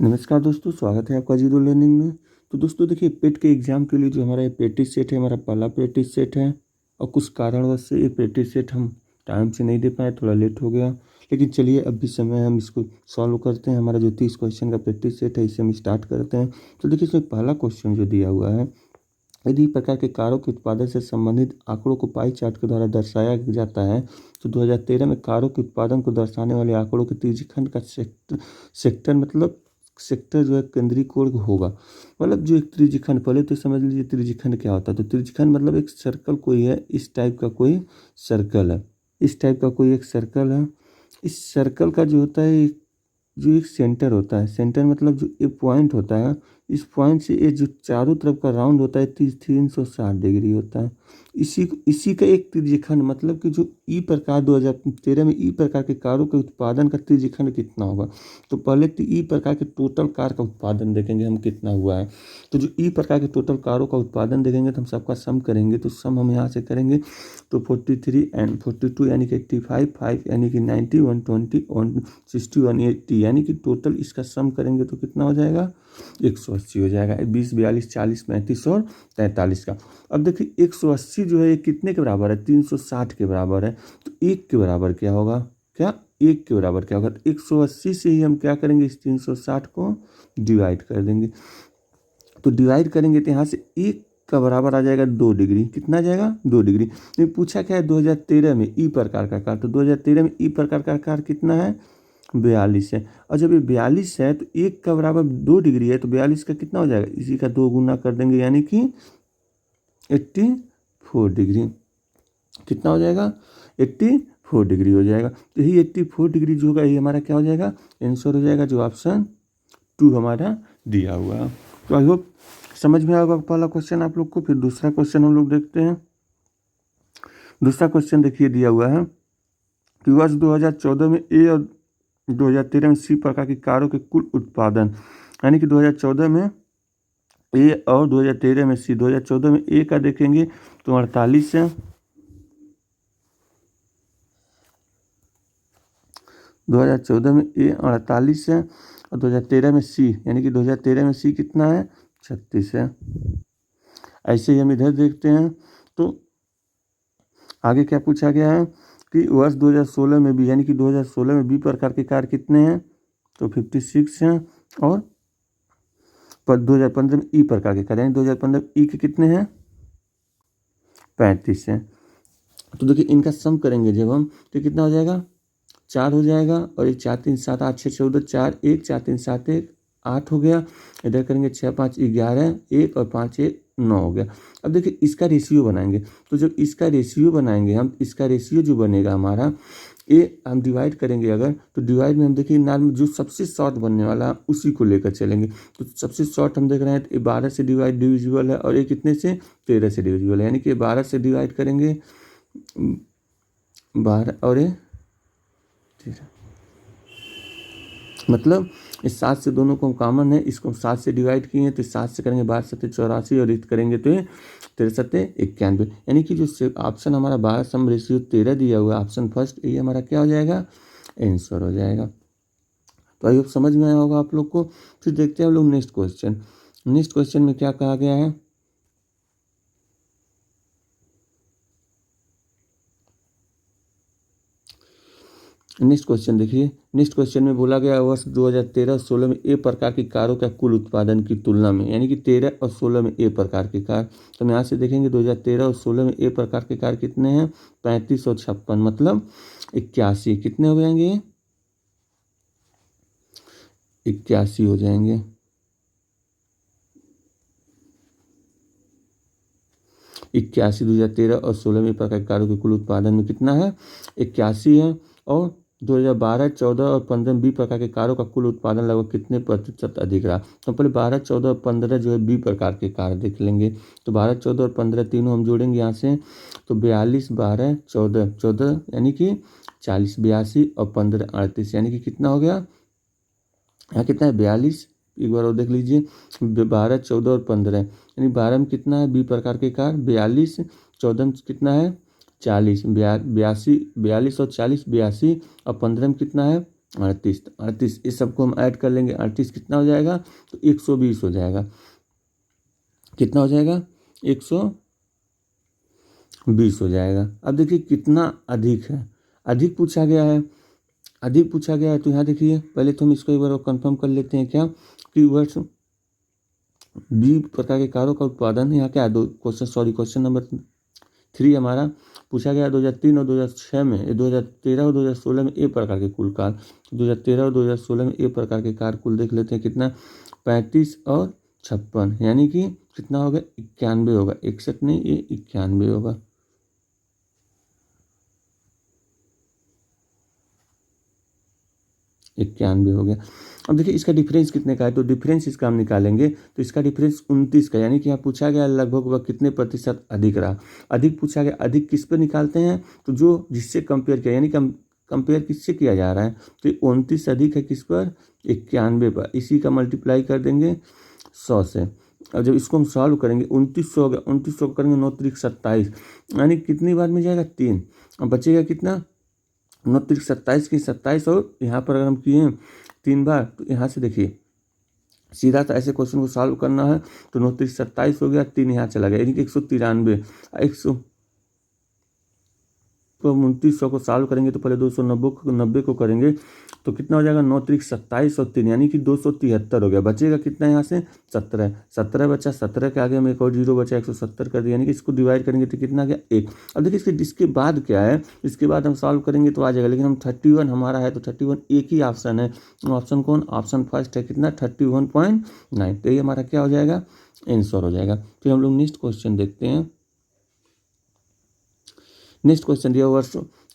नमस्कार दोस्तों, स्वागत है आपका जीरो लर्निंग में। तो दोस्तों देखिए, पेट के एग्ज़ाम के लिए जो हमारा ये प्रैक्टिस सेट है, हमारा पहला प्रैक्टिस सेट है। और कुछ कारणवश से ये प्रैक्टिस सेट हम टाइम से नहीं दे पाए, थोड़ा लेट हो गया। लेकिन चलिए, अब भी समय है, हम इसको सॉल्व करते हैं। हमारा जो 30 क्वेश्चन का प्रैक्टिस सेट है, इसे हम स्टार्ट करते हैं। तो देखिए, इसमें पहला क्वेश्चन जो दिया हुआ है, यदि प्रकार के कारों के उत्पादन से संबंधित आंकड़ों को पाई चार्ट के द्वारा दर्शाया जाता है, तो 2013 में कारों के उत्पादन को दर्शाने वाले आंकड़ों के त्रिज्यखंड का सेक्टर मतलब सेक्टर जो है केंद्रीय कोण होगा। मतलब जो एक त्रिज्यखंड, पहले तो समझ लीजिए त्रिज्यखंड क्या होता है। तो त्रिज्यखंड मतलब एक सर्कल कोई है, इस टाइप का कोई सर्कल है, इस टाइप का कोई एक सर्कल है। इस सर्कल का जो होता है, जो एक सेंटर होता है, सेंटर मतलब जो एक पॉइंट होता है, इस पॉइंट से ये जो चारों तरफ का राउंड होता है 360 डिग्री होता है। इसी का एक त्रिज्यखंड मतलब कि जो ई प्रकार 2013 में ई प्रकार के कारों के उत्पादन का त्रिज्यखंड कितना होगा। तो पहले तो ई प्रकार के टोटल कार का उत्पादन देखेंगे हम कितना हुआ है। तो जो ई प्रकार के टोटल कारों का उत्पादन देखेंगे तो हम सबका सम करेंगे। तो सम हम यहाँ से करेंगे, तो 43 एंड 42 यानी कि 85, 5 यानी कि 90, 120, 160, 180 यानी कि टोटल इसका सम करेंगे तो कितना हो जाएगा, 180 हो जाएगा। 20, 42, 40, 35 और 43 का। अब देखिए 180 जो है ये कितने के बराबर है, 360 के बराबर है। तो एक के बराबर क्या होगा, क्या एक के बराबर क्या होगा, तो 180 से ही हम क्या करेंगे, इस 360 को डिवाइड कर देंगे। तो डिवाइड करेंगे तो यहाँ से एक का बराबर आ जाएगा 2 डिग्री। कितना आ जाएगा, 2 डिग्री। ये पूछा क्या है, 2013 में ई प्रकार का कार। तो 2013 में ई प्रकार का कार कितना है, 42 है। और जब ये 42 है तो एक का बराबर 2 डिग्री है, तो 42 का कितना हो जाएगा, इसी का 2 गुना कर देंगे यानी कि 84 डिग्री। कितना हो जाएगा, 84 डिग्री हो जाएगा। तो यही 84 डिग्री जो होगा, ये हमारा क्या हो जाएगा, आंसर हो जाएगा, जो ऑप्शन 2 हमारा दिया हुआ है। तो आई होप समझ में आएगा पहला क्वेश्चन आप लोग को। फिर दूसरा क्वेश्चन हम लोग देखते हैं। दूसरा क्वेश्चन देखिए दिया हुआ है कि वर्ष 2014 में ए और 2013 में सी प्रकार की कारों के कुल उत्पादन, यानी कि 2014 में ए और 2013 में सी। 2014 में ए का देखेंगे तो 48 है, 2014 में ए 48 है, और 2013 में सी, यानी कि 2013 में सी कितना है, 36 है। ऐसे ही हम इधर देखते हैं। तो आगे क्या पूछा गया है कि वर्ष 2016 में भी, यानी कि 2016 में बी प्रकार के कार कितने हैं, तो 56 हैं। और 2015 में ई प्रकार के कार, यानी 2015 ई के कितने हैं, 35 हैं। तो देखिए इनका सम करेंगे जब हम, तो कितना हो जाएगा, 4 हो जाएगा। और ये 4, 3, 7, 8, 6, 14, 4, 1, 4, 3, 7, 1, 8 हो गया। इधर करेंगे 6, 5, 11, 1 और 5, 1, 9 हो गया। अब देखिए इसका रेशियो बनाएंगे। तो जब इसका रेशियो बनाएंगे हम, इसका रेशियो जो बनेगा हमारा, ये हम डिवाइड करेंगे अगर, तो डिवाइड में हम देखिए नाम में जो सबसे शॉर्ट बनने वाला उसी को लेकर चलेंगे। तो सबसे शॉर्ट हम देख रहे हैं, तो ये 12 से डिविजिबल है, और ये कितने से, 13 से डिविजिबल है, यानी कि 12 से डिवाइड करेंगे 12 और ये 13, मतलब इस 7 से दोनों को कॉमन है, इसको 7 से डिवाइड किए हैं, तो 7 से करेंगे 12 7 84, और इत करेंगे तो ये 13 7 91, यानी कि जो ऑप्शन हमारा 12 सम रेशियो 13 दिया हुआ है, ऑप्शन फर्स्ट, ये हमारा क्या हो जाएगा, आंसर हो जाएगा। तो आई होप समझ में आया होगा आप लोग को। फिर देखते हैं हम लोग नेक्स्ट क्वेश्चन। नेक्स्ट क्वेश्चन में क्या कहा गया है, नेक्स्ट क्वेश्चन देखिए। नेक्स्ट क्वेश्चन में बोला गया वर्ष 2013-16 में ए प्रकार की कारों का कुल उत्पादन की तुलना में, यानी कि 13 और 16 में ए प्रकार की कार। तो हम यहाँ से देखेंगे 2013 और 16 में ए प्रकार के कार कितने हैं, 35 और 56, मतलब 81। कितने हो जाएंगे, 81 हो जाएंगे। 81 2013 और 16 में प्रकार के कारों के कुल उत्पादन में कितना है, 81 है। और 2012, 14 और 15 में बी प्रकार के कारों का कुल उत्पादन लगभग कितने प्रतिशत अधिक रहा। तो पहले 12, 14 और 15 जो है बी प्रकार के कार देख लेंगे। तो 12, 14 और 15 तीनों हम जोड़ेंगे यहाँ से, तो 42, 12, 14, 14 यानी कि 40, 82 और 15 38, यानी कि कितना हो गया, यहाँ कितना है, 42। एक बार और देख लीजिए, 12, 14 और 15, यानी 12 में कितना है, बी प्रकार के कार 42, 14 में कितना है, 40, 82, 42 और 40 82, और 15 में कितना है, 38, 38 इस सबको हम ऐड कर लेंगे। 38 कितना हो जाएगा, तो 120 हो जाएगा। कितना हो जाएगा, 120 हो जाएगा। अब देखिए कितना अधिक है, अधिक पूछा गया है, अधिक पूछा गया है। तो यहाँ देखिए पहले तो हम इसको एक बार कंफर्म कर लेते हैं क्या, कि वर्ष बी प्रकार के कारों का उत्पादन यहाँ क्या है, क्वेश्चन नंबर 3 हमारा पूछा गया 2003 और 2006 में, 2013 और 2016 में ए प्रकार के कुल कार। 2013 और 2016 में ए प्रकार के कार कुल देख लेते हैं कितना, 35 और 56, यानी कि कितना होगा, 91 होगा। 61 नहीं, ये 91 होगा। इक्यानवे हो गया। अब देखिए इसका डिफरेंस कितने का है, तो डिफरेंस इसका हम निकालेंगे तो इसका डिफरेंस 29 का, यानी कि यहाँ पूछा गया लगभग वह कितने प्रतिशत अधिक रहा। अधिक पूछा गया, अधिक किस पर निकालते हैं, तो जो जिससे कंपेयर किया, यानी कि हम कंपेयर किससे किया जा रहा है, तो 29 अधिक है किस पर, 91 पर। इसी का मल्टीप्लाई कर देंगे 100 से। और जब इसको हम सॉल्व करेंगे 2900 हो गया, 2900 करेंगे 9 त्रिक 27, यानी कितनी बार में जाएगा, 3। अब बचेगा कितना, 9 त्रिक 27 की 27, और यहाँ पर अगर हम किए 3 बार, तो यहाँ से देखिए सीधा था ऐसे क्वेश्चन को सॉल्व करना है, तो 9 त्रिक 27 हो गया, 3 यहाँ चला गया, यानी कि 193। 2900 को सॉल्व करेंगे तो पहले 290 को करेंगे, तो कितना हो जाएगा, 9 त्रिक 27 और 3, यानी कि 273 हो गया। बचेगा कितना यहाँ से, 17 बचा, 17 के आगे हम एक और जीरो बचा, 170 कर दिया, यानी कि इसको डिवाइड करेंगे तो कितना गया, 1। अब देखिए इसके बाद क्या है, इसके बाद हम सॉल्व करेंगे तो आ जाएगा, लेकिन हम 31 हमारा है, तो 31 एक ही ऑप्शन है। ऑप्शन कौन, ऑप्शन फर्स्ट है, कितना, 31.9। तो ये हमारा क्या हो जाएगा, आंसर हो जाएगा। फिर हम लोग नेक्स्ट क्वेश्चन देखते हैं। नेक्स्ट क्वेश्चन दिया,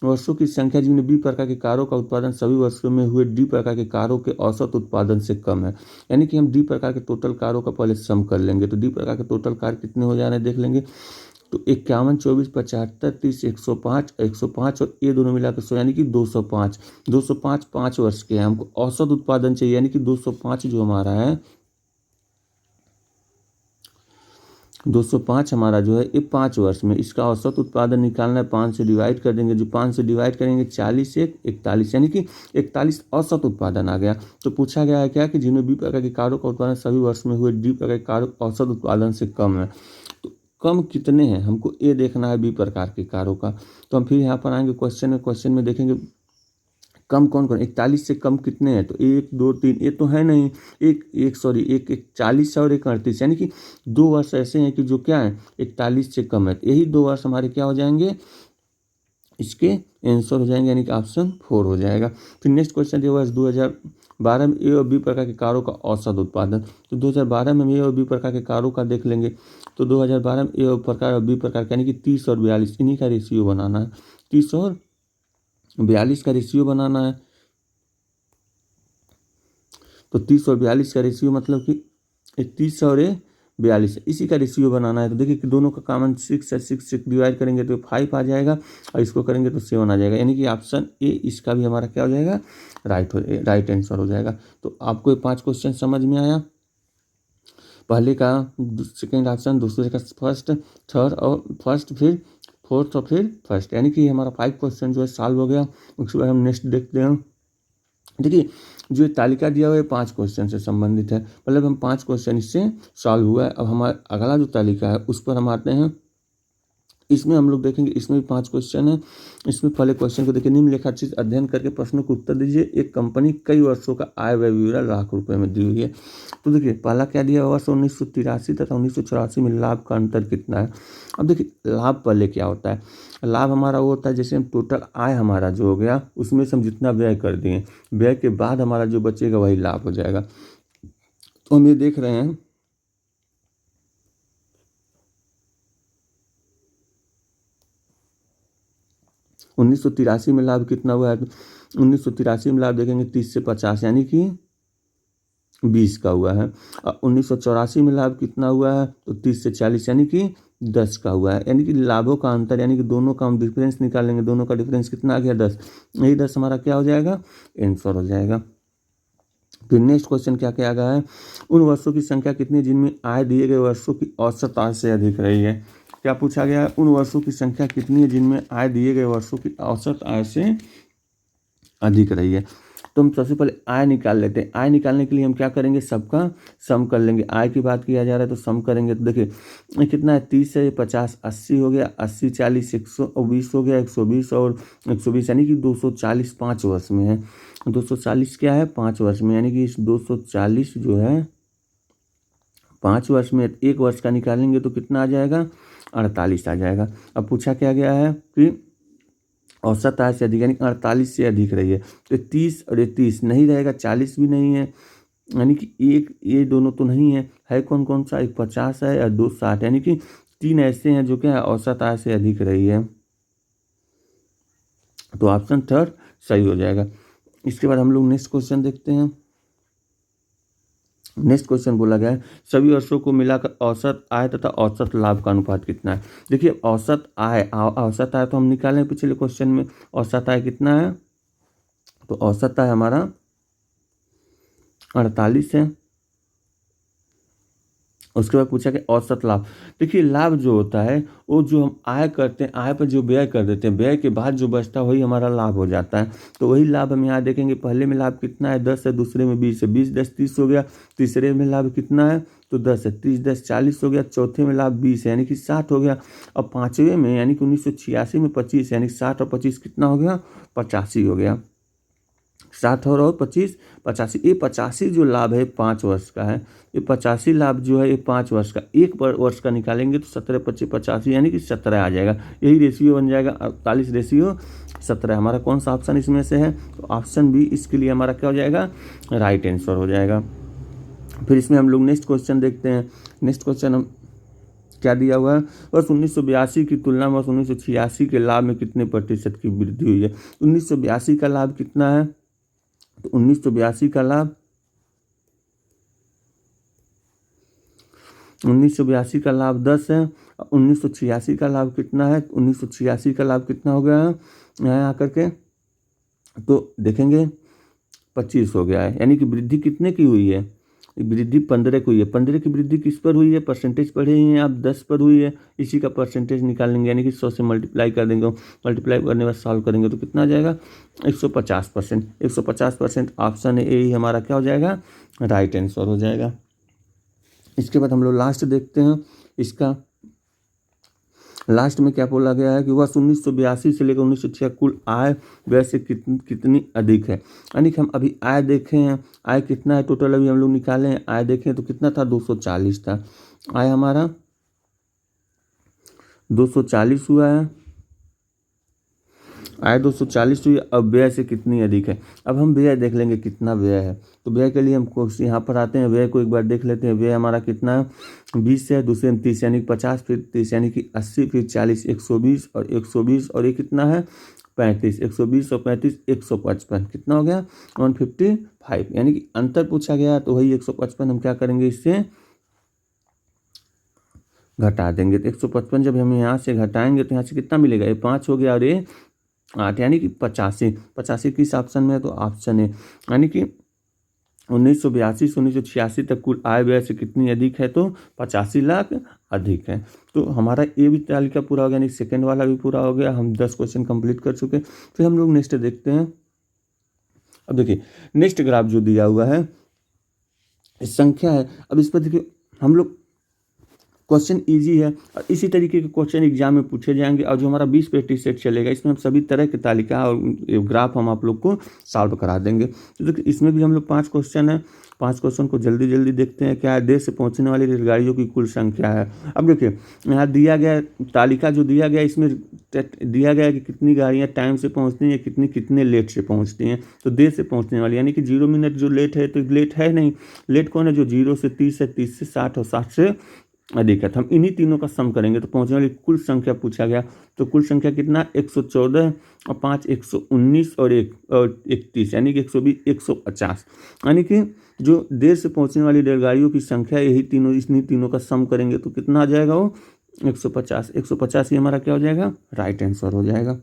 वर्षों की संख्या जिनमें बी प्रकार के कारों का उत्पादन सभी वर्षों में हुए डी प्रकार के कारों के औसत उत्पादन से कम है। यानी कि हम डी प्रकार के टोटल कारों का पहले सम कर लेंगे, तो डी प्रकार के टोटल कार कितने हो जा रहे हैं देख लेंगे। तो 51, 24, 75, 30, 105 और ये दोनों मिलाकर 100, यानी कि 205 5 वर्ष के हैं। हमको औसत उत्पादन चाहिए, यानी कि 205 जो हमारा है, 205 हमारा जो है ये 5 वर्ष में, इसका औसत उत्पादन निकालना है। 5 से डिवाइड कर देंगे, जो 5 से डिवाइड करेंगे 40 1 41, यानी कि 41 औसत उत्पादन आ गया। तो पूछा गया है क्या, कि जिनमें बी प्रकार के कारों का उत्पादन सभी वर्ष में हुए डी प्रकार के कारों औसत उत्पादन से कम है। तो कम कितने हैं हमको ये देखना है बी प्रकार के कारों का। तो हम फिर यहाँ पर आएंगे क्वेश्चन में देखेंगे कम कौन कौन, 41 से कम कितने हैं, तो 1 2 3 ये तो है नहीं, एक 40 और 38, यानी कि 2 वर्ष ऐसे हैं कि जो क्या है 41 से कम है। यही 2 वर्ष हमारे क्या हो जाएंगे, इसके आंसर हो जाएंगे, यानी कि ऑप्शन 4 हो जाएगा। फिर नेक्स्ट क्वेश्चन ये वर्ष 2012 में ए और बी प्रकार के कारों का औसत उत्पादन। तो 2012 में ए और बी प्रकार के कारों का देख लेंगे। तो 2012 में ए प्रकार और बी प्रकार यानी कि 30 और 42 इन्हीं का रेशियो बनाना है। 30 और 42 का रेशियो बनाना है। तो 30 और 42 का रेशियो मतलब कि 30 और 42 इसी का रेशियो बनाना है। तो देखिए कि दोनों का कॉमन 6 है, 6 से डिवाइड करेंगे तो 5 आ जाएगा और इसको करेंगे तो 7 आ जाएगा, यानी कि ऑप्शन ए इसका भी हमारा क्या हो जाएगा, राइट आंसर हो जाएगा। तो आपको ये 5 क्वेश्चन समझ में आया। पहले का सेकेंड ऑप्शन, दूसरे का फर्स्ट, थर्ड और फर्स्ट, फिर फोर्थ और फिर फर्स्ट, यानी कि हमारा 5 क्वेश्चन जो है सॉल्व हो गया। उसके बाद हम नेक्स्ट देखते हैं। देखिए जो तालिका दिया हुआ है 5 क्वेश्चन से संबंधित है। मतलब हम 5 क्वेश्चन इससे सॉल्व हुआ है। अब हमारा अगला जो तालिका है उस पर हम आते हैं। इसमें हम लोग देखेंगे, इसमें भी 5 क्वेश्चन है। इसमें पहले क्वेश्चन को देखिए, निम्नलिखित अध्ययन करके प्रश्नों को उत्तर दीजिए। एक कंपनी कई वर्षों का आय व्यय विवरण लाख रुपए में दी हुई है। तो देखिए पहला क्या दिया, वर्ष 1983 तथा 1984 में लाभ का अंतर कितना है। अब देखिए लाभ पहले क्या होता है, लाभ हमारा वो होता है जैसे हम टोटल आय हमारा जो हो गया उसमें से हम जितना व्यय कर दिए, व्यय के बाद हमारा जो बचेगा वही लाभ हो जाएगा। तो हम ये देख रहे हैं 1983 में लाभ कितना हुआ है। 1983 में लाभ देखेंगे 30 से 50 यानी कि 20 का हुआ है। 1984 में लाभ कितना हुआ है, तो 30 से 40 यानी कि 10 का हुआ है। यानी कि लाभों का अंतर, यानी कि दोनों का हम डिफरेंस निकालेंगे। दोनों का डिफरेंस कितना आ गया, 10। यही 10 हमारा क्या हो जाएगा, आंसर हो जाएगा। फिर नेक्स्ट क्वेश्चन क्या क्या गया है, उन वर्षों की संख्या कितनी जिनमें आय दिए गए वर्षों की औसत आय से अधिक रही है। क्या पूछा गया है, उन वर्षों की संख्या कितनी है जिनमें आय दिए गए वर्षों की औसत आय से अधिक रही है। तो हम सबसे पहले आय निकाल लेते हैं। आय निकालने के लिए हम क्या करेंगे, सबका सम कर लेंगे। आय की बात किया जा रहा है तो सम करेंगे। तो देखिए ये कितना है, 30 है, ये 50 80 हो गया, 80 40 120 हो गया, 120 और 120 यानी कि 240 5 वर्ष में है। 240 क्या है, 5 वर्ष में, यानी कि इस 240 जो है 5 वर्ष में, 1 वर्ष का निकालेंगे तो कितना आ जाएगा, 48 आ जाएगा। अब पूछा क्या गया है कि औसत आय से अधिक, यानी 48 से अधिक रही है। तो 30 और ये 30 नहीं रहेगा, 40 भी नहीं है, यानी कि एक ये दोनों तो नहीं है कौन कौन सा, एक 50 है और 2 60, यानी कि 3 ऐसे हैं जो क्या है औसत आय से अधिक रही है। तो ऑप्शन थर्ड सही हो जाएगा। इसके बाद हम लोग नेक्स्ट क्वेश्चन देखते हैं। नेक्स्ट क्वेश्चन बोला गया है सभी वर्षों को मिलाकर औसत आय तथा औसत लाभ का अनुपात कितना है। देखिए औसत आय तो हम निकाले पिछले क्वेश्चन में। औसत आय कितना है, तो औसत आय हमारा 48 है। उसके बाद पूछा कि औसत लाभ। देखिए लाभ जो होता है वो जो हम आय करते हैं, आय पर जो व्यय कर देते हैं, व्यय के बाद जो बचता है वही हमारा लाभ हो जाता है। तो वही लाभ हम यहाँ देखेंगे। पहले में लाभ कितना है, 10 है, दूसरे में 20 है, 20 10 30 हो गया। तीसरे में लाभ कितना है, तो 10 है, 30 10 40 हो गया। चौथे में लाभ 20 है, यानी कि 60 हो गया। और पाँचवें में यानी कि 1986 में 25, यानी 60 और 25 कितना हो गया, 85 हो गया। 60 और 25 85। ये 85 जो लाभ है 5 वर्ष का है। ये 85 लाभ जो है ये 5 वर्ष का, 1 वर्ष का निकालेंगे तो 17 25 85 यानी कि 17 आ जाएगा। यही रेशियो बन जाएगा 48 रेशियो 17। हमारा कौन सा ऑप्शन इसमें से है, तो ऑप्शन बी इसके लिए हमारा क्या हो जाएगा, राइट आंसर हो जाएगा। फिर इसमें हम लोग नेक्स्ट क्वेश्चन देखते हैं। नेक्स्ट क्वेश्चन हम क्या दिया हुआ है, वर्ष 1982 की तुलना में वर्ष 1986 के लाभ में कितने प्रतिशत की वृद्धि हुई है। 1982 का लाभ कितना है, तो 1982 का लाभ 10 है। 1986 का लाभ कितना है, 1986 का लाभ कितना हो गया है यहाँ आकर के, तो देखेंगे 25 हो गया है। यानी कि वृद्धि कितने की हुई है, वृद्धि 15 की हुई है। 15 की वृद्धि किस पर हुई है, परसेंटेज पढ़े ही हैं आप, 10 पर हुई है। इसी का परसेंटेज निकालेंगे, यानी कि 100 से मल्टीप्लाई कर देंगे। मल्टीप्लाई करने के बाद सॉल्व करेंगे तो कितना आ जाएगा, 150%। 150% ऑप्शन ए ही हमारा क्या हो जाएगा, राइट आंसर हो जाएगा। इसके बाद हम लोग लास्ट देखते हैं। इसका लास्ट में क्या बोला गया है कि वर्ष 1982 से लेकर 1986 कुल आय व्यय से कितनी अधिक है। यानी कि हम अभी आय देखे हैं, आय कितना है टोटल अभी हम लोग निकाले हैं। आय देखें तो कितना था, 240 था। आय हमारा 240 हुआ है, आय 240 हुई। अब व्यय से कितनी अधिक है, अब हम व्यय देख लेंगे कितना व्यय है। तो व्यय के लिए हम यहाँ पर आते हैं, व्यय को एक बार देख लेते हैं। व्यय हमारा कितना है, 20 है, दूसरे में 30 यानी कि 50, फिर 30 यानी कि 80, फिर 40 120 और 120 और ये कितना है 35। 120 और 35 155 कितना हो गया 155, यानी कि अंतर पूछा गया तो वही 155 हम क्या करेंगे, इससे घटा देंगे। तो 155 जब हम यहाँ से घटाएंगे तो यहाँ से कितना मिलेगा, ये 5 हो गया और ये 8, यानी कि 85 किस ऑप्शन में है, तो ऑप्शन है। यानी कि 1982 से 1986 तक कुल आय व्यय से कितनी अधिक है, तो 85 लाख अधिक है। तो हमारा ये भी तालिका पूरा हो गया, यानी सेकेंड वाला भी पूरा हो गया। हम 10 क्वेश्चन कंप्लीट कर चुके। फिर हम लोग नेक्स्ट देखते हैं। अब देखिए नेक्स्ट ग्राफ जो दिया हुआ है संख्या है। अब इस पर देखिए हम लोग क्वेश्चन इजी है और इसी तरीके के क्वेश्चन एग्जाम में पूछे जाएंगे। और जो हमारा 20 प्रैक्टिस सेट चलेगा इसमें हम सभी तरह की तालिका और ग्राफ हम आप लोग को सॉल्व करा देंगे। तो देखिए इसमें भी हम लोग 5 क्वेश्चन है। 5 क्वेश्चन को जल्दी जल्दी देखते हैं। क्या है, देश से पहुंचने वाली रेलगाड़ियों की कुल संख्या है। अब देखिए यहाँ दिया गया तालिका जो दिया गया, इसमें दिया गया कि कितनी गाड़ियाँ टाइम से पहुँचती हैं, कितने लेट से पहुँचती हैं। तो देर से पहुँचने वाली यानी कि 0 मिनट जो लेट है, तो लेट है नहीं। लेट कौन है, जो 0 से 30 है, 30 से 60 और 60 से अधिक है। तो हम इन्हीं तीनों का सम करेंगे तो पहुंचने वाली कुल संख्या पूछा गया। तो कुल संख्या कितना, 114 और 5 119 और 31 यानी कि 120 150। यानी कि जो देर से पहुंचने वाली रेलगाड़ियों की संख्या यही तीनों, इन्हीं तीनों का सम करेंगे तो कितना आ जाएगा, वो 150 ही हमारा क्या हो जाएगा, राइट आंसर हो जाएगा।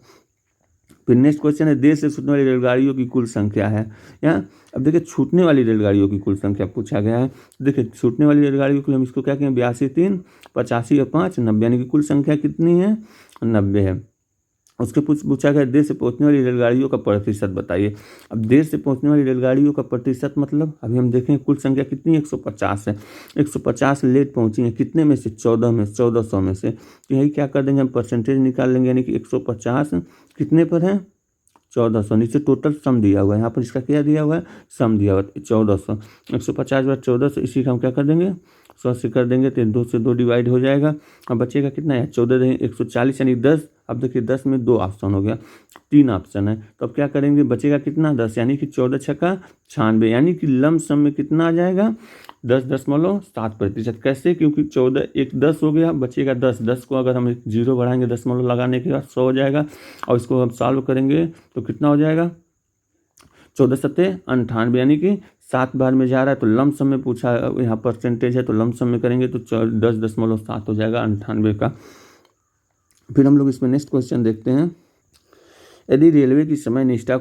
फिर नेक्स्ट क्वेश्चन है, देश से छूटने वाली रेलगाड़ियों की कुल संख्या है। यहाँ अब देखिए छूटने वाली रेलगाड़ियों की कुल संख्या पूछा गया है। देखिए छूटने वाली रेलगाड़ियों की हम इसको क्या कहें, 82 3 85 और 5 90, यानी कि कुल संख्या कितनी है, 90 है। उसके पूछा गया देर से पहुंचने वाली रेलगाड़ियों का प्रतिशत बताइए। अब देर से पहुंचने वाली रेलगाड़ियों का प्रतिशत मतलब अभी हम देखें कुल संख्या कितनी 150 है। 150 लेट पहुंची है, कितने में से 14 में, 1400 में से। तो यही क्या कर देंगे हम परसेंटेज निकाल लेंगे, यानी कि 150 कितने पर है 1400। नीचे टोटल सम दिया हुआ है, यहाँ पर इसका क्या दिया हुआ है सम दिया हुआ है 1400। 150 बार 1400, इसी का हम क्या कर देंगे 100 से कर देंगे तो 2 से 2 डिवाइड हो जाएगा। अब बचेगा कितना है 14 देंगे 140 यानी 10। अब देखिए 10 में 2 ऑप्शन हो गया, 3 ऑप्शन है। तो अब क्या करेंगे बचेगा कितना 10, यानी कि 14 छक्का 96, यानी कि लमसम में कितना आ जाएगा 10.7%। कैसे, क्योंकि 14 एक 10 हो गया, बचेगा 10। 10 को अगर हम एक जीरो बढ़ाएंगे दशमलव लगाने के बाद 100 हो जाएगा। और इसको हम सॉल्व करेंगे तो कितना हो जाएगा 14 सत्ते 98, यानी कि 7 बार में जा रहा है। तो लमसम में पूछा, यहाँ परसेंटेज है तो लमसम में करेंगे तो 10.7 हो जाएगा 98 का। फिर हम लोग इसमें नेक्स्ट क्वेश्चन देखते हैं। यदि रेलवे की समय निष्ठा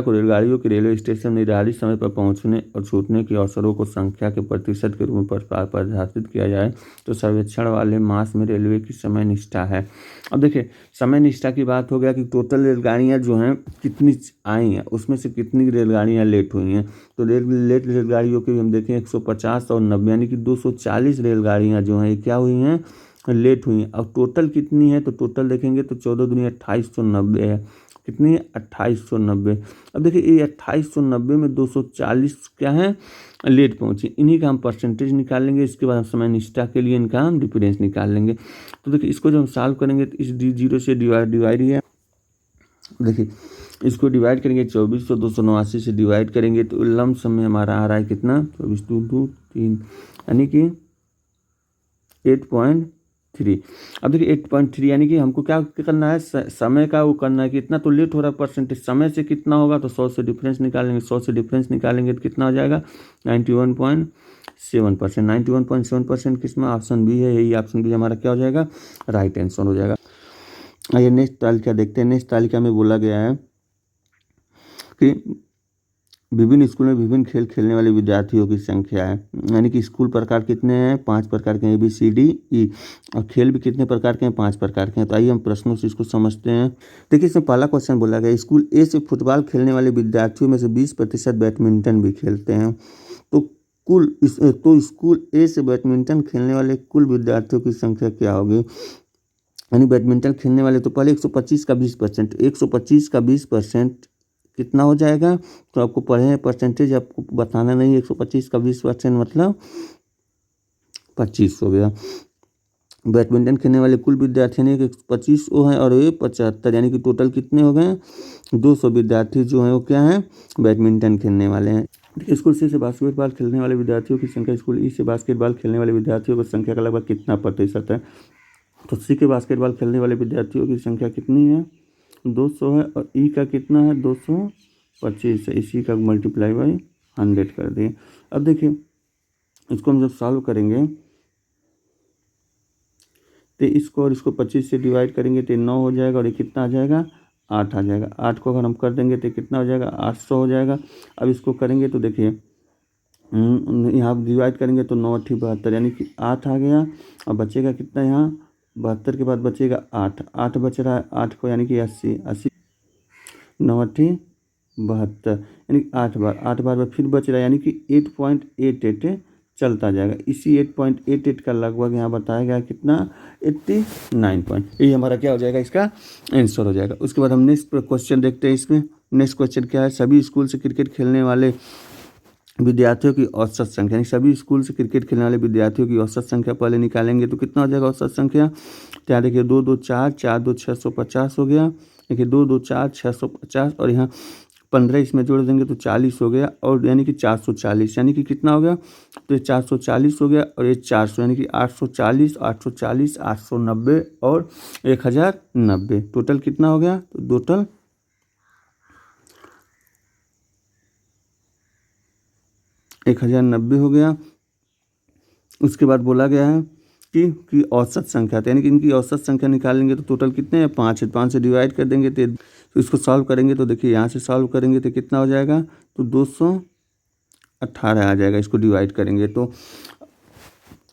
को रेलगाड़ियों के रेलवे स्टेशन निर्धारित समय पर पहुंचने और छूटने के अवसरों को संख्या के प्रतिशत के रूप में परिभाषित किया जाए तो सर्वेक्षण वाले मास में रेलवे की समय निष्ठा है। अब देखिए समय निष्ठा की बात हो गया कि टोटल रेलगाड़ियाँ जो हैं कितनी आई हैं, उसमें से कितनी रेलगाड़ियाँ लेट हुई हैं। तो लेट रेलगाड़ियों की हम देखें 150 और 90, यानी कि 240 रेलगाड़ियाँ जो हैं क्या हुई हैं लेट हुई हैं। अब टोटल कितनी है तो टोटल देखेंगे तो 14 दूनी 2890 है। कितनी है 2890। अब देखिए ये 2890 में 240 क्या है लेट पहुंची, इन्हीं का हम परसेंटेज निकाल लेंगे। इसके बाद हम समय निष्ठा के लिए इनका हम डिफरेंस निकाल लेंगे। तो देखिए इसको जब हम सॉल्व करेंगे तो इस जीरो से डिवाइड ही है। देखिए इसको डिवाइड करेंगे 2400 289 से डिवाइड करेंगे तो लमसम में हमारा आ रहा है कितना 24 2 2 3, यानी कि 8.3। अब देखिए 8.3 यानी कि हमको क्या करना है समय का वो करना है कि इतना तो लेट हो रहा है, परसेंटेज समय से कितना होगा तो 100 से डिफरेंस निकालेंगे। 100 से डिफरेंस निकालेंगे तो कितना हो जाएगा 91.7%। 91.7% किसमें ऑप्शन बी है, यही ऑप्शन बी हमारा क्या हो जाएगा राइट आंसर हो जाएगा। आइए नेक्स्ट तालिका देखते हैं। नेक्स्ट तालिका में बोला गया है कि विभिन्न स्कूलों में विभिन्न खेल खेलने वाले विद्यार्थियों की संख्या है, यानी कि स्कूल प्रकार कितने हैं 5 प्रकार के हैं ABCDE, और खेल भी कितने प्रकार के हैं 5 प्रकार के हैं। तो आइए हम प्रश्नों से इसको समझते हैं। देखिए इसमें पहला क्वेश्चन बोला गया स्कूल ए से फुटबॉल खेलने वाले विद्यार्थियों में से 20% बैडमिंटन भी खेलते हैं। तो स्कूल ए से बैडमिंटन खेलने वाले कुल विद्यार्थियों की संख्या क्या होगी, यानी बैडमिंटन खेलने वाले तो पहले 125 का 20%, 125 का 20% कितना हो जाएगा। तो आपको पढ़े हैं परसेंटेज, आपको बताना नहीं। 125 का 20% मतलब 25 हो गया। बैडमिंटन खेलने वाले कुल विद्यार्थी ने 125 वो हैं और ये 75, यानी कि टोटल कितने हो गए 200 विद्यार्थी जो हैं वो क्या हैं बैडमिंटन खेलने वाले हैं। स्कूल सी से बास्केटबॉल खेलने वाले विद्यार्थियों की संख्या स्कूल ई से बास्केटबॉल खेलने वाले विद्यार्थियों की संख्या का लगभग कितना प्रतिशत है। तो सी के बास्केटबॉल खेलने वाले विद्यार्थियों की संख्या कितनी है 200 है, और ई का कितना है 225 है। इसी का मल्टीप्लाई बाई 100 कर दिए। अब देखिए इसको हम जब सॉल्व करेंगे तो इसको और इसको 25 से डिवाइड करेंगे तो 9 हो जाएगा, और ये कितना आ जाएगा 8 आ जाएगा। 8 को अगर हम कर देंगे तो कितना हो जाएगा 800 हो जाएगा। अब इसको करेंगे तो देखिए यहाँ डिवाइड करेंगे तो 9 8 72, यानी कि 8 आ गया। और बचेगा कितना यहाँ 72 के बाद बचेगा 8, 8 बच रहा है 8 को, यानी कि 80 80 9 8 72, यानी 8 बार फिर बच रहा है, यानी कि 8.88 चलता जाएगा। इसी 8.88 का लगभग यहाँ बताया गया कितना 89 पॉइंट। ये हमारा क्या हो जाएगा इसका आंसर हो जाएगा। उसके बाद हम नेक्स्ट क्वेश्चन देखते हैं। इसमें नेक्स्ट क्वेश्चन क्या है, सभी स्कूल से क्रिकेट खेलने वाले विद्यार्थियों की औसत संख्या, यानी सभी स्कूल से क्रिकेट खेलने वाले विद्यार्थियों की औसत संख्या पहले निकालेंगे तो कितना हो जाएगा औसत संख्या। तो यहाँ देखिए 2 2 4 4 2 650 हो गया। देखिए 2 2 4 650 और यहाँ 15 इसमें जोड़ देंगे तो 40 हो गया, और यानी कि 440, यानी कि कितना हो गया तो ये 440 हो गया और ये 400, यानी कि 840 840 890 और 1090। टोटल कितना हो गया तो टोटल 1090 हो गया। उसके बाद बोला गया है कि औसत संख्या, यानी कि इनकी औसत संख्या निकालेंगे तो टोटल कितने हैं 5 है। 5 से डिवाइड कर देंगे तो इसको सॉल्व करेंगे तो देखिए यहाँ से सॉल्व करेंगे तो कितना हो जाएगा तो 218 आ जाएगा। इसको डिवाइड करेंगे तो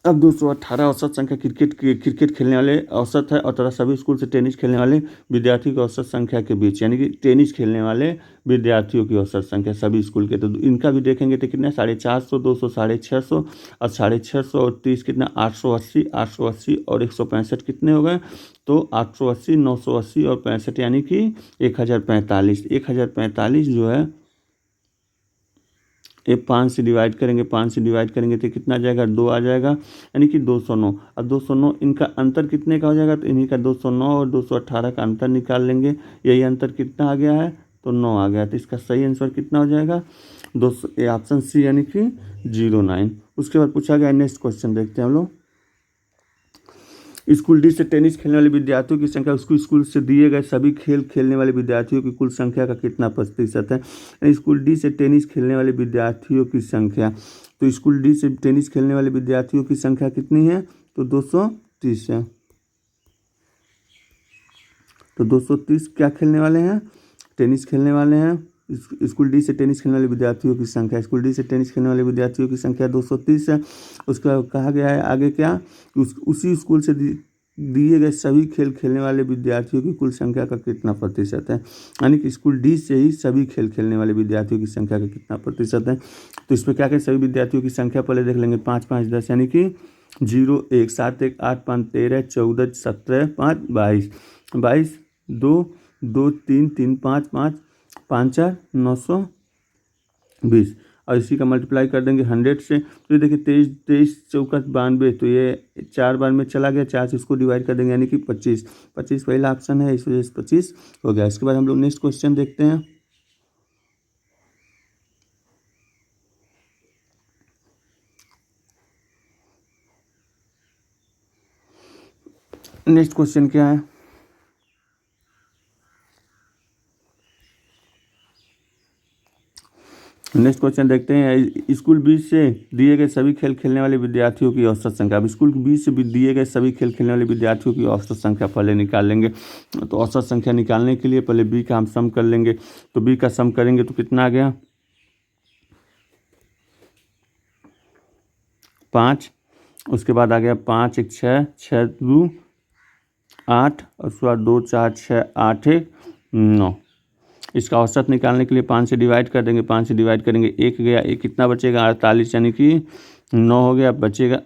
अब 218 औसत संख्या क्रिकेट खेलने वाले औसत है और तथा सभी स्कूल से टेनिस खेलने वाले विद्यार्थियों की औसत संख्या के बीच, यानी कि टेनिस खेलने वाले विद्यार्थियों की औसत संख्या सभी स्कूल के, तो इनका भी देखेंगे तो कितना 450, 200 650 और 650 और 30 कितना 880 और 165 कितने हो गए, तो 880, 980 और 65 यानी कि 1045 जो है ये 5 से डिवाइड करेंगे तो कितना आ जाएगा 2 आ जाएगा, यानी कि 209। अब 209 इनका अंतर कितने का हो जाएगा, तो इन्हीं का 209 और 218 का अंतर निकाल लेंगे, यही अंतर कितना आ गया है, तो 9 आ गया, तो इसका सही आंसर कितना हो जाएगा 200, ये ऑप्शन सी यानी कि 09। उसके बाद पूछा गया नेक्स्ट क्वेश्चन देखते हैं हम लोग। स्कूल डी से टेनिस खेलने वाले विद्यार्थियों की संख्या उसको स्कूल से दिए गए सभी खेल खेलने वाले विद्यार्थियों की कुल संख्या का कितना प्रतिशत है। स्कूल डी से टेनिस खेलने वाले विद्यार्थियों की संख्या, तो स्कूल डी से टेनिस खेलने वाले विद्यार्थियों की संख्या कितनी है, तो 230 है। तो 230 क्या खेलने वाले हैं, टेनिस खेलने वाले हैं। स्कूल डी से टेनिस खेलने वाले विद्यार्थियों की संख्या, स्कूल डी से टेनिस खेलने वाले विद्यार्थियों की संख्या 230 है। उसका कहा गया है आगे क्या, उसी स्कूल से दिए गए सभी खेल खेलने वाले विद्यार्थियों की कुल संख्या का कितना प्रतिशत है, यानी कि स्कूल डी से ही सभी खेल खेलने वाले विद्यार्थियों की संख्या का कितना प्रतिशत है। तो इस पर क्या कहें, सभी विद्यार्थियों की संख्या पहले देख लेंगे, 5 5 10 यानी कि 0 1 7 1 8 5 13 14 17 5 22 22 2 2 3 3 5 5 5 4 920 और इसी का मल्टीप्लाई कर देंगे 100 से, तो ये देखिए 23 23 चौका 92, तो ये 4 बार में चला गया, 4 से इसको डिवाइड कर देंगे यानी कि 25 25 पहला ऑप्शन है, इस वजह से 25 हो गया। इसके बाद हम लोग नेक्स्ट क्वेश्चन देखते हैं। नेक्स्ट क्वेश्चन क्या है, नेक्स्ट क्वेश्चन देखते हैं। स्कूल बी से दिए गए सभी खेल खेलने वाले विद्यार्थियों की औसत संख्या, अब स्कूल बी से दिए गए सभी खेल खेलने वाले विद्यार्थियों की औसत संख्या पहले निकाल लेंगे। तो औसत संख्या निकालने के लिए पहले बी का हम सम कर लेंगे, तो बी का सम करेंगे तो कितना आ गया 5, उसके बाद आ गया 5 1 6 6 2 8 और उसके बाद 2 4 6 8 1 9। इसका औसत निकालने के लिए 5 से डिवाइड कर देंगे, 5 से डिवाइड करेंगे 1 गया, एक कितना बचेगा 48 यानी कि 9 हो गया, बचेगा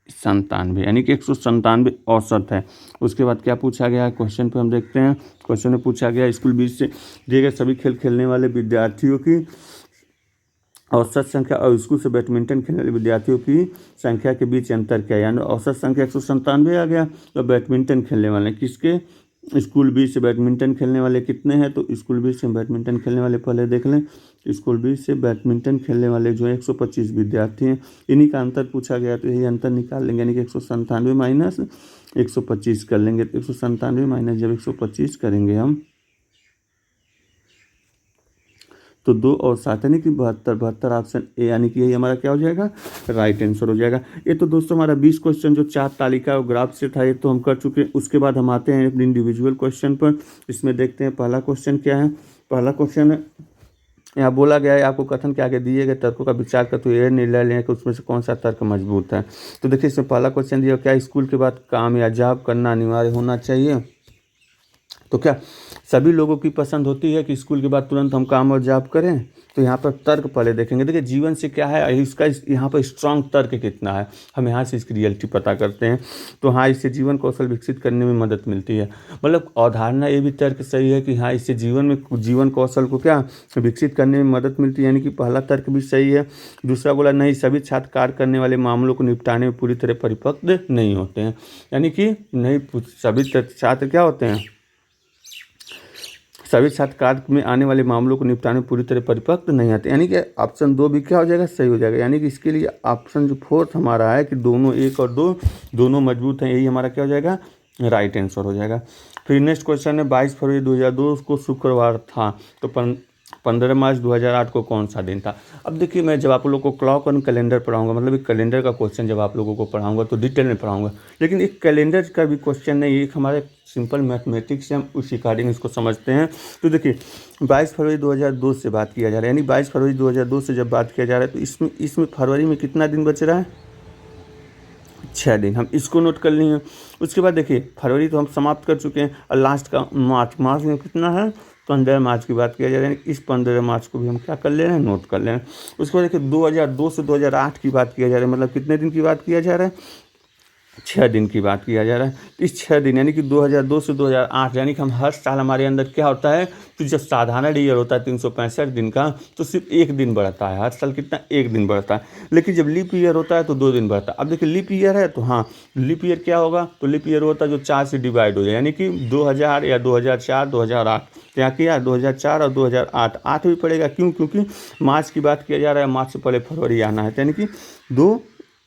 97 यानी कि 197 औसत है। उसके बाद क्या पूछा गया है क्वेश्चन पे हम देखते हैं। क्वेश्चन में पूछा गया स्कूल बी से दिए गए सभी खेल खेलने वाले विद्यार्थियों की औसत संख्या और स्कूल से बैडमिंटन खेलने वाले विद्यार्थियों की संख्या के बीच अंतर क्या है, यानी औसत संख्या 197 आ गया, तो बैडमिंटन खेलने वाले किसके, स्कूल बी से बैडमिंटन खेलने वाले कितने हैं, तो स्कूल बी से बैडमिंटन खेलने वाले पहले देख लें। स्कूल बी से बैडमिंटन खेलने वाले जो है 125 विद्यार्थी हैं, इन्हीं का अंतर पूछा गया, तो यही अंतर निकाल लेंगे, यानी कि 197 माइनस 125 कर लेंगे, तो 197 माइनस जब 125 करेंगे हम तो 2 और 7 यानी कि 72 ऑप्शन ए यानी कि यही हमारा क्या हो जाएगा राइट आंसर हो जाएगा। ये तो दोस्तों हमारा 20 क्वेश्चन जो चार्ट तालिका और ग्राफ से था ये तो हम कर चुके हैं। उसके बाद हम आते हैं इंडिविजुअल क्वेश्चन पर। इसमें देखते हैं पहला क्वेश्चन क्या है। पहला क्वेश्चन है, यहाँ बोला गया है आपको कथन के आगे दिए गए तर्कों का विचार कर तो ये निर्णय लें कि उसमें से कौन सा तर्क मजबूत है। तो देखिए इसमें पहला क्वेश्चन दिया क्या स्कूल के बाद काम या जॉब करना अनिवार्य होना चाहिए। तो क्या सभी लोगों की पसंद होती है कि स्कूल के बाद तुरंत हम काम और जॉब करें। तो यहाँ पर तर्क पहले देखेंगे। देखिए जीवन से क्या है इसका यहाँ पर स्ट्रांग तर्क कितना है, हम यहाँ से इसकी रियलिटी पता करते हैं। तो हाँ इससे जीवन कौशल विकसित करने में मदद मिलती है। मतलब अवधारणा ये भी तर्क सही है कि हाँ इससे जीवन कौशल को क्या विकसित करने में मदद मिलती है, यानी कि पहला तर्क भी सही है। दूसरा बोला नहीं सभी छात्र कार्य करने वाले मामलों को निपटाने में पूरी तरह परिपक्व नहीं होते हैं, यानी कि नहीं सभी छात्र क्या होते हैं, सभी छात्र कार्य में आने वाले मामलों को निपटाने में पूरी तरह परिपक्व नहीं आते, यानी कि ऑप्शन 2 भी क्या हो जाएगा सही हो जाएगा। यानी कि इसके लिए ऑप्शन जो 4th हमारा है कि दोनों 1 और 2 दोनों मजबूत हैं, यही हमारा क्या हो जाएगा राइट आंसर हो जाएगा। फिर नेक्स्ट क्वेश्चन है 22 फरवरी 2002 को शुक्रवार था तो 15 मार्च 2008 को कौन सा दिन था। अब देखिए मैं जब आप लोगों को क्लॉक और कैलेंडर पढ़ाऊंगा, मतलब एक कैलेंडर का क्वेश्चन जब आप लोगों को पढ़ाऊंगा तो डिटेल में पढ़ाऊंगा, लेकिन एक कैलेंडर का भी क्वेश्चन नहीं, एक हमारे सिंपल मैथमेटिक्स से हम उस अकॉर्डिंग इसको समझते हैं। तो देखिए 22 फरवरी 2002 से बात किया जा रहा है, यानी 22 फरवरी 2002 से जब बात किया जा रहा है तो इसमें फरवरी में कितना दिन बच रहा है 6 दिन, हम इसको नोट कर लिए। उसके बाद देखिए फरवरी तो हम समाप्त कर चुके हैं और लास्ट का मार्च में कितना है 15 मार्च की बात किया जा रहा है। इस 15 मार्च को भी हम क्या कर ले रहे हैं, नोट कर ले रहे हैं। उसके बाद देखिए 2002 से 2008 की बात किया जा रहा है, मतलब कितने दिन की बात किया जा रहा है, 6 दिन की बात किया जा रहा है। इस 6 दिन यानी कि 2002 से 2008, यानी कि हम हर साल हमारे अंदर क्या होता है, तो जब साधारण ईयर होता है 365 दिन का, तो सिर्फ 1 दिन बढ़ता है हर साल, कितना 1 दिन बढ़ता है। लेकिन जब लीप ईयर होता है तो 2 दिन बढ़ता है। अब देखिए लीप ईयर है तो हाँ, लीप ईयर क्या होगा, तो लीप ईयर होता है जो 4 से डिवाइड हो जाए, यानी कि 2000 या 2004 2008 क्या किया, 2004 और 2008, 8 भी पड़ेगा। क्यों, क्योंकि मार्च की बात किया जा रहा है, मार्च से पहले फरवरी आना है, यानी कि 2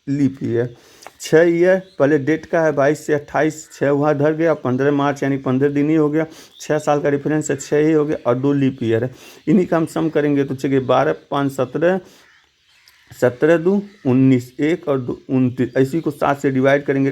लीप ईयर। 6 ईयर पहले डेट का है 22 से 28, 6 वहाँ धर गया, 15 मार्च यानी 15 दिन ही हो गया, 6 साल का रेफरेंस है, 6 ही हो गया, और 2 लीप ईयर है। इन्हीं का हम सम करेंगे तो चलिए 12 5 17, 17 2 19, 1 और 2 29, इसी को 7 से डिवाइड करेंगे,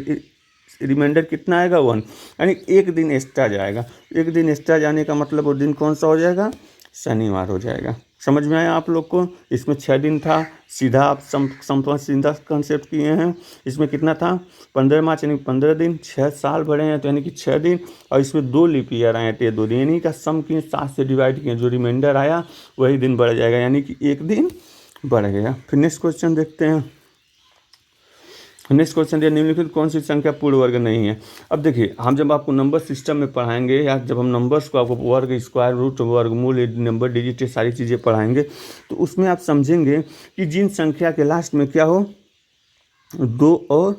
रिमाइंडर कितना आएगा 1, यानी 1 दिन एक्स्ट्रा जाएगा। 1 दिन एक्स्ट्रा जाने का मतलब वो दिन कौन सा हो जाएगा, शनिवार हो जाएगा। समझ में आया आप लोग को, इसमें 6 दिन था, सीधा आप सीधा कंसेप्ट किए हैं। इसमें कितना था 15 मार्च यानी 15 दिन, 6 साल बढ़े हैं तो यानी कि 6 दिन, और इसमें 2 लीप ईयर आए थे 2 दिन, यानी का सम किए 7 से डिवाइड किए, जो रिमाइंडर आया वही दिन बढ़ जाएगा, यानी कि 1 दिन बढ़ गया। फिर नेक्स्ट क्वेश्चन देखते हैं। नेक्स्ट क्वेश्चन दिया, निम्नलिखित कौन सी संख्या पूर्ण वर्ग नहीं है। अब देखिए हम जब आपको नंबर सिस्टम में पढ़ाएंगे, या जब हम नंबर्स को आपको वर्ग, स्क्वायर रूट, वर्गमूल, नंबर डिजिट, सारी चीज़ें पढ़ाएंगे, तो उसमें आप समझेंगे कि जिन संख्या के लास्ट में क्या हो, 2 और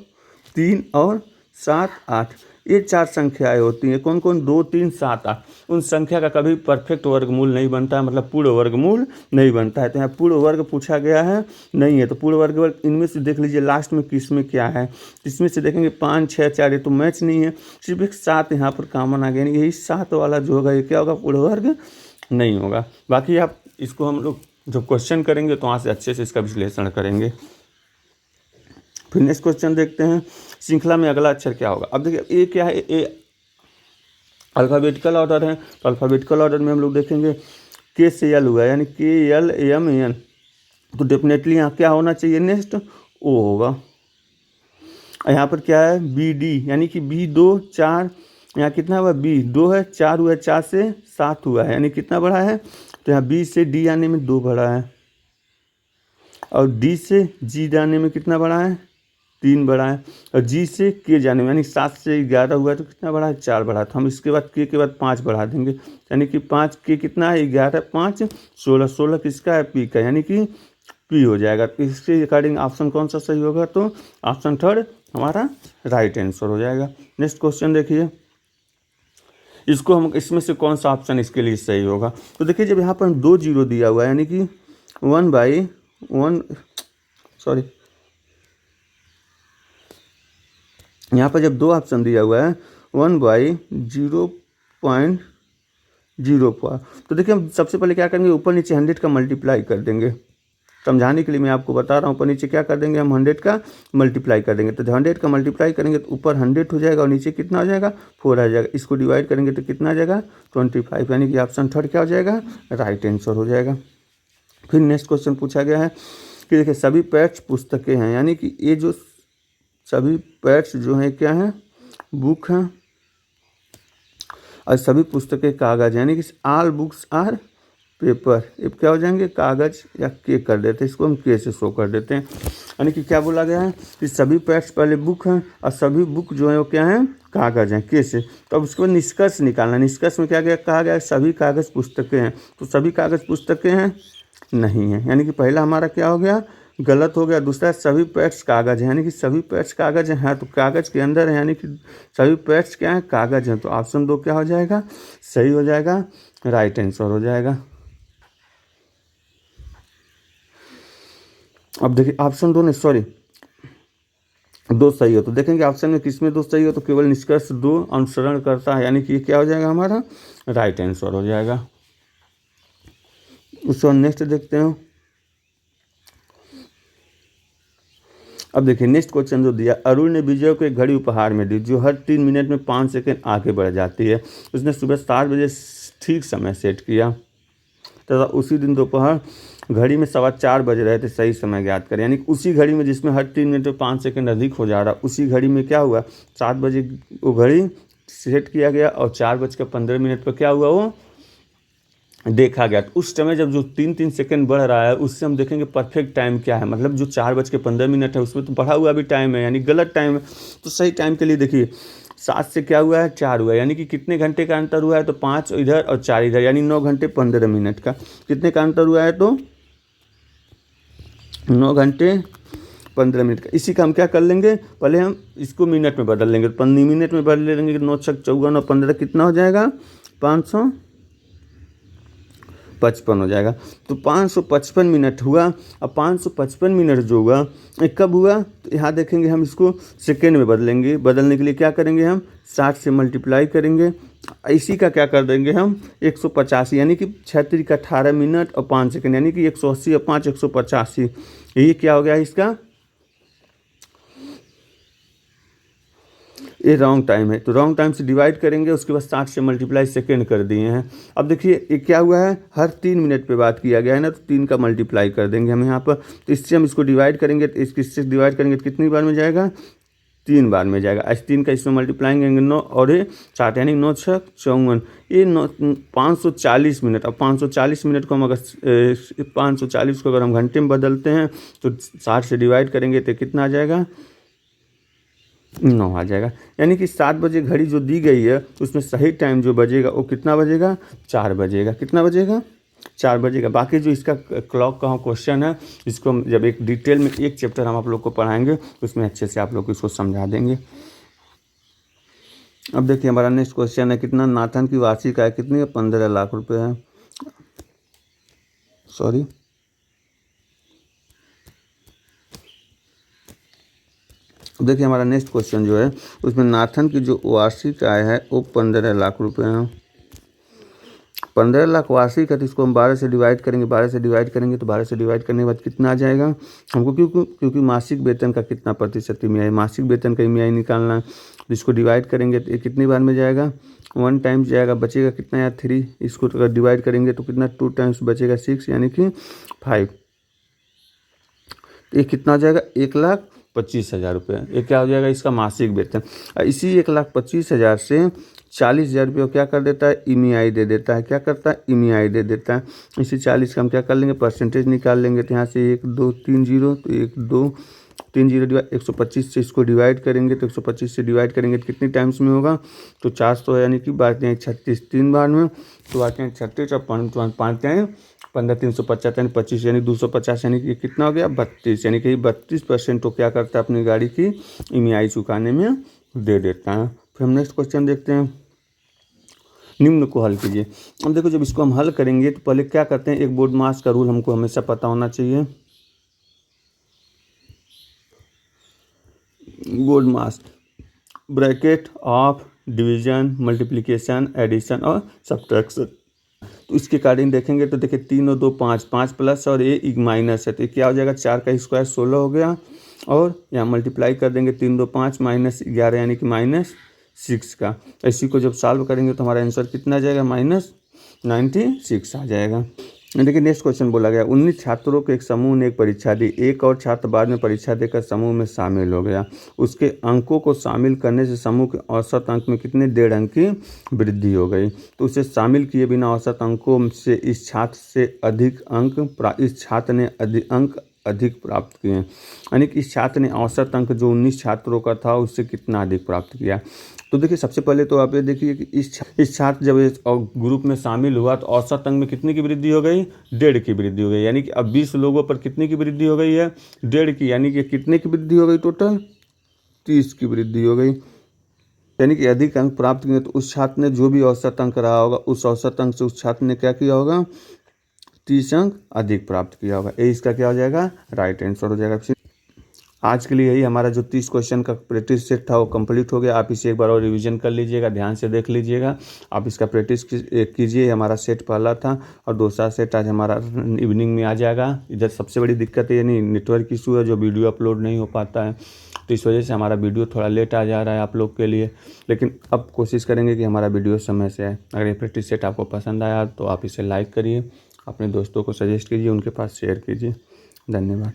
3 और 7 8, ये 4 संख्याएं होती हैं। कौन कौन, 2 3 7 8, उन संख्या का कभी परफेक्ट वर्गमूल नहीं बनता है, मतलब पूर्ण वर्गमूल नहीं बनता है। तो यहाँ पूर्ण वर्ग पूछा गया है, नहीं है, तो पूर्ण वर्ग इनमें से देख लीजिए लास्ट में किस में क्या है, इसमें से देखेंगे 5 6 4, ये तो मैच नहीं है, सिर्फ एक 7 यहाँ पर कॉमन आ गया, यानी यही 7 वाला जो होगा ये क्या होगा, पूर्ण वर्ग नहीं होगा। बाकी आप इसको हम लोग जब क्वेश्चन करेंगे तो वहाँ से अच्छे से इसका विश्लेषण करेंगे। फिर नेक्स्ट क्वेश्चन देखते हैं, श्रृंखला में अगला अक्षर क्या होगा। अब देखिए ए क्या है, ए अल्फ़ाबेटिकल ऑर्डर है, तो अल्फ़ाबेटिकल ऑर्डर में हम लोग देखेंगे के से एल हुआ, यानी के एल एम एन, तो डेफिनेटली यहाँ क्या होना चाहिए, नेक्स्ट ओ होगा। यहाँ पर क्या है बी डी, यानी कि बी 2 4, यहाँ कितना हुआ, बी 2 है, 4 हुआ, 4 से 7 हुआ है, यानी कितना बढ़ा है, तो यहाँ बी से डी आने में 2 बढ़ा है, और डी से जी जाने में कितना बढ़ा है, 3 बढ़ा है, और जी से के जाने में यानी 7 से 11 हुआ तो कितना बढ़ा है, 4 बढ़ा। तो हम इसके बाद के बाद 5 बढ़ा देंगे, यानी कि 5 के कितना है, 11 5 16, 16 किसका है, पी का, यानी कि पी हो जाएगा। तो इसके अकॉर्डिंग ऑप्शन कौन सा सही होगा, तो ऑप्शन 3 हमारा राइट आंसर हो जाएगा। नेक्स्ट क्वेश्चन देखिए, इसको हम इसमें से कौन सा ऑप्शन इसके लिए सही होगा। तो देखिए जब यहाँ पर 2 0 दिया हुआ है, यानी कि 1/1, सॉरी, यहाँ पर जब 2 ऑप्शन दिया हुआ है 1/0.04, तो देखिए हम सबसे पहले क्या करेंगे, ऊपर नीचे 100 का मल्टीप्लाई कर देंगे। समझाने के लिए मैं आपको बता रहा हूँ, ऊपर नीचे क्या कर देंगे, हम 100 का मल्टीप्लाई कर देंगे। तो 100 का मल्टीप्लाई करेंगे तो ऊपर 100 हो जाएगा और नीचे कितना हो जाएगा, 4 आ जाएगा। इसको डिवाइड करेंगे तो कितना आ जाएगा, 25, यानी कि ऑप्शन 3 क्या हो जाएगा, राइट आंसर हो जाएगा। फिर नेक्स्ट क्वेश्चन पूछा गया है कि देखिए सभी पैट्स पुस्तकें हैं, यानी कि ये जो सभी पैट्स जो हैं क्या हैं, बुक हैं, और सभी पुस्तकें कागज, यानी कि ऑल बुक्स आर पेपर, ये क्या हो जाएंगे, कागज, या के कर देते हैं, इसको हम के से शो कर देते हैं। यानी कि क्या बोला गया है कि सभी पैट्स पहले बुक हैं और सभी बुक जो है वो क्या हैं, कागज हैं, के से। तो अब उसको निष्कर्ष निकालना, निष्कर्ष में क्या कहा गया है, सभी कागज पुस्तकें हैं, तो सभी कागज पुस्तकें हैं नहीं है, यानी कि पहला हमारा क्या हो गया, गलत हो गया। दूसरा सभी पैट्स कागज है, यानी कि सभी पैट्स कागज हैं, तो कागज के अंदर है, यानी कि सभी पैट्स क्या हैं, कागज हैं, तो ऑप्शन 2 क्या हो जाएगा, सही हो जाएगा, राइट आंसर हो जाएगा। अब देखिए ऑप्शन 2 ने, सॉरी 2 सही हो, तो देखेंगे ऑप्शन में किस में 2 सही हो, तो केवल निष्कर्ष 2 अनुसरण करता है, यानी कि ये क्या हो जाएगा, हमारा राइट आंसर हो जाएगा। उसको नेक्स्ट देखते हैं। अब देखिए नेक्स्ट क्वेश्चन जो दिया, अरुण ने विजय को एक घड़ी उपहार में दी जो हर 3 मिनट में 5 सेकंड आगे बढ़ जाती है। उसने सुबह 7 बजे ठीक समय सेट किया तथा उसी दिन दोपहर घड़ी में 4:15 बज रहे थे, सही समय ज्ञात करें। यानी उसी घड़ी में जिसमें हर 3 मिनट में 5 सेकंड अधिक हो जा रहा, उसी घड़ी में क्या हुआ, 7 बजे वो घड़ी सेट किया गया और 4:15 पर क्या हुआ, वो देखा गया। तो उस समय जब जो 3-3 सेकंड बढ़ रहा है, उससे हम देखेंगे परफेक्ट टाइम क्या है। मतलब जो 4:15 है उसमें तो बढ़ा हुआ भी टाइम है, यानी गलत टाइम है। तो सही टाइम के लिए देखिए 7 से क्या हुआ है, 4 हुआ है, यानी कि कितने घंटे का अंतर हुआ है, तो 5 इधर और 4 इधर, यानी 9 घंटे 15 मिनट का कितने का अंतर हुआ है, तो 9 घंटे 15 मिनट का। इसी का हम क्या कर लेंगे, पहले हम इसको मिनट में बदल लेंगे, 15 मिनट में बदल लेंगे। 9 छक 54 और 15 कितना हो जाएगा, 555 हो जाएगा। तो 555 मिनट हुआ। अब 555 मिनट जो हुआ कब हुआ, तो यहाँ देखेंगे हम इसको सेकेंड में बदलेंगे। बदलने के लिए क्या करेंगे, हम 60 से मल्टीप्लाई करेंगे। इसी का क्या कर देंगे हम 185, यानी कि 36 का 18 मिनट और 5 सेकंड, यानी कि 180 और 5 185। ये क्या हो गया इसका, ये रॉन्ग टाइम है। तो रॉन्ग टाइम से डिवाइड करेंगे, उसके बाद 60 से मल्टीप्लाई सेकेंड कर दिए हैं। अब देखिए ये क्या हुआ है, हर 3 मिनट पे बात किया गया है ना, तो 3 का मल्टीप्लाई कर देंगे हम यहाँ पर। तो इससे हम इसको डिवाइड करेंगे, तो इससे डिवाइड करेंगे तो कितनी बार में जाएगा, 3 बार में जाएगा। 3 का इसमें मल्टीप्लाई करेंगे 9 और ये 60, यानी 9 छक 54, ये 540 मिनट। अब 540 मिनट को हम अगर 540 को अगर हम घंटे में बदलते हैं तो 60 से डिवाइड करेंगे तो कितना आ जाएगा, 9 आ जाएगा। यानी कि 7 बजे घड़ी जो दी गई है उसमें सही टाइम जो बजेगा वो कितना बजेगा, 4 बजेगा। कितना बजेगा, 4 बजेगा। बाकी जो इसका क्लॉक का क्वेश्चन है, इसको हम जब एक डिटेल में एक चैप्टर हम आप लोग को पढ़ाएंगे उसमें अच्छे से आप लोग को इसको समझा देंगे। अब देखिए हमारा नेक्स्ट क्वेश्चन है, कितना नाथन की वार्षिक आय कितनी है, 15 लाख रुपए है। सॉरी, देखिए हमारा नेक्स्ट क्वेश्चन जो है उसमें नाथन की जो वार्षिक आय है वो 15 लाख रुपए है। 15 लाख वार्षिक है, तो इसको हम 12 से डिवाइड करेंगे। 12 से डिवाइड करेंगे तो 12 से डिवाइड करने के बाद कितना आ जाएगा हमको, क्योंकि मासिक वेतन का कितना प्रतिशत ईएमआई, मासिक वेतन का ईएमआई निकालना है। तो इसको डिवाइड करेंगे तो ये कितनी बार में जाएगा, 1 टाइम्स जाएगा, बचेगा कितना यार 3। इसको अगर डिवाइड करेंगे तो कितना 2 टाइम्स बचेगा 6, यानी कि 5। तो ये कितना हो जाएगा, 1,25,000 रुपये। ये क्या हो जाएगा, इसका मासिक वेतन। इसी 1,25,000 से 40,000 रुपये क्या कर देता है, ईएमआई दे देता है। क्या करता है, ईएमआई दे देता है। इसी 40 का हम क्या कर लेंगे, परसेंटेज निकाल लेंगे। तो यहाँ से 1 2 3 0, तो 1 2 3 0 डिवाइड 125 से इसको डिवाइड करेंगे। तो 125 से डिवाइड करेंगे तो कितनी टाइम्स में होगा, तो 400, यानी कि बात हैं 36 3 बार में। तो बात हैं 36 और 5 हैं 15, 350 यानी 25, यानी 250, यानी कि कितना हो गया 32, यानी कि 32% तो क्या करता है अपनी गाड़ी की ईएमआई चुकाने में दे देता है। फिर हम नेक्स्ट क्वेश्चन देखते हैं, निम्न को हल कीजिए। अब देखो जब इसको हम हल करेंगे तो पहले क्या करते हैं, एक बोर्ड मास का रूल हमको हमेशा पता होना चाहिए। BODMAS bracket of division, multiplication, addition और सब्ट्रैक्शन। तो इसके अकॉर्डिंग देखेंगे तो देखिए 3 और 2 5, 5 प्लस और ये माइनस है, तो क्या हो जाएगा, 4 का स्क्वायर 16 हो गया। और यहाँ मल्टीप्लाई कर देंगे 3 2 5 माइनस 11, यानी कि -6 का। इसी को जब सॉल्व करेंगे तो हमारा आंसर कितना आ जाएगा, -96 आ जाएगा। देखिए नेक्स्ट क्वेश्चन बोला गया, 19 छात्रों के एक समूह ने एक परीक्षा दी। एक और छात्र बाद में परीक्षा देकर समूह में शामिल हो गया। उसके अंकों को शामिल करने से समूह के औसत अंक में कितने 1.5 अंक की वृद्धि हो गई। तो उसे शामिल किए बिना औसत अंकों से इस छात्र ने अधिक प्राप्त किए, यानी कि इस छात्र ने औसत अंक जो 19 छात्रों का था उससे कितना अधिक प्राप्त किया। तो देखिए सबसे पहले तो आप ये देखिए कि इस छात्र जब इस ग्रुप में शामिल हुआ तो औसत अंक में कितने की वृद्धि हो गई, 1.5 की वृद्धि हो गई। यानी कि अब 20 लोगों पर कितने की वृद्धि हो गई है, 1.5 की, यानी कि कितने की वृद्धि हो गई, टोटल 30 की वृद्धि हो गई। यानी कि अधिक अंक प्राप्त किए तो उस छात्र ने जो भी औसत अंक रहा होगा उस औसत अंक से उस छात्र ने क्या किया होगा, 30 अंक अधिक प्राप्त किया होगा। ये इसका क्या हो जाएगा, राइट आंसर हो जाएगा। आज के लिए यही हमारा जो 30 क्वेश्चन का प्रैक्टिस सेट था वो कंप्लीट हो गया। आप इसे एक बार और रिवीजन कर लीजिएगा, ध्यान से देख लीजिएगा। आप इसका प्रैक्टिस कीजिए। हमारा सेट पहला था और दूसरा सेट आज हमारा इवनिंग में आ जाएगा। इधर सबसे बड़ी दिक्कत है यानी नेटवर्क इशू है, जो वीडियो अपलोड नहीं हो पाता है, तो इस वजह से हमारा वीडियो थोड़ा लेट आ जा रहा है आप लोग के लिए। लेकिन अब कोशिश करेंगे कि हमारा वीडियो समय से आए। अगर ये प्रैक्टिस सेट आपको पसंद आया तो आप इसे लाइक करिए अपने दोस्तों को सजेस्ट कीजिए, उनके पास शेयर कीजिए। धन्यवाद।